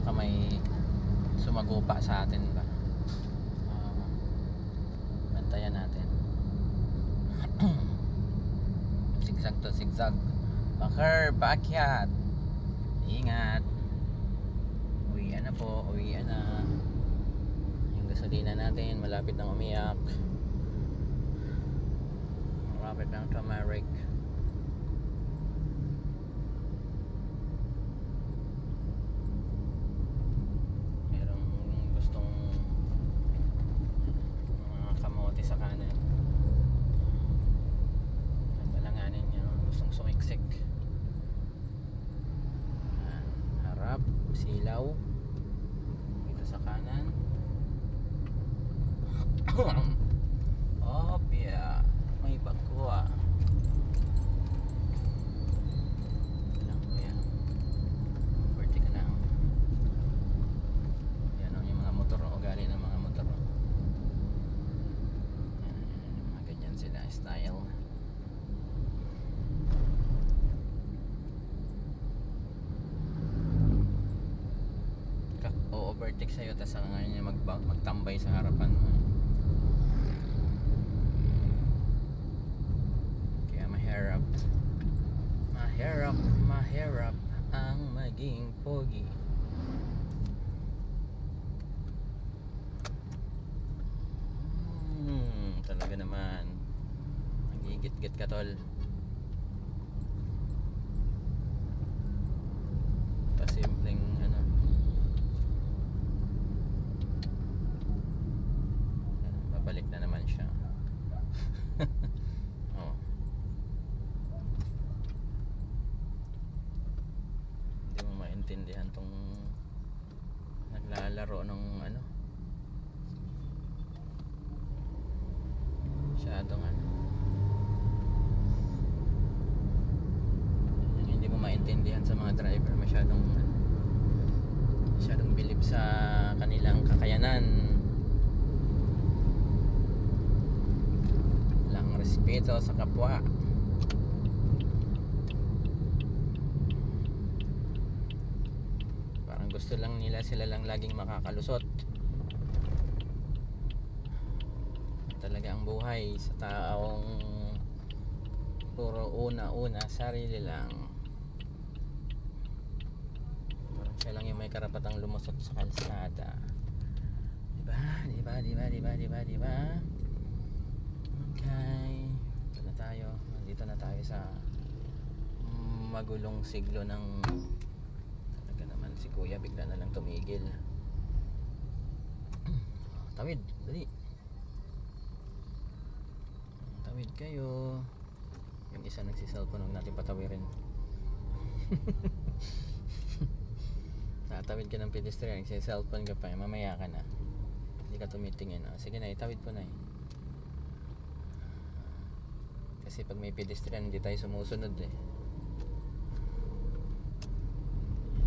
baka may sumagupa sa atin ba. Bantayan natin. Zigzag to zigzag. Bakar, backyard. Ingat. Uwian na po, uwian na. Yung gasolina natin malapit nang umiyak. Malapit nang tumarik. Merong gustong mga kamote sa kanan. Alanganin niya, gustong sumiksik. Harap, silaw dito sa kanan. Oh, yeah. May bagko Lang ko yan. Pwede ka lang. Yan ang yung mga motor. Ugali ng mga motor. Yan, mga ganyan sila style. O-overtake sa'yo, tas ngayon niya magtambay sa harapan mo. Kaya mahirap ang maging pogi. Talaga naman nagigit-git ka, tol. Pasimpleng babalik na naman siya. Oh. Hindi mo maintindihan tong naglalaro ng masyadong yung hindi mo maintindihan sa mga driver, masyadong bilib sa kanilang kakayanan. Walang respeto sa kapwa. Parang gusto lang nila sila lang laging makakalusot. Talaga ang buhay sa taong puro una sarili lang. Parang siya lang yung may karapatang lumusot sa kalsada. Diba? Okay, dito na tayo sa magulong siglo ng talaga naman si kuya bigla na lang tumigil. Tawid, dali. Tawid kayo. Yung isa nagsiselfone, huwag natin patawirin. Natawid ka ng pedestrian, nagsiselfone ka pa, mamaya ka na. Hindi ka tumitingin. Sige na, itawid po na. Kasi pag may pedestrian, hindi tayo sumusunod Yan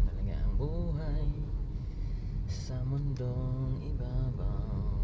talaga ang buhay sa mundong ibabaw.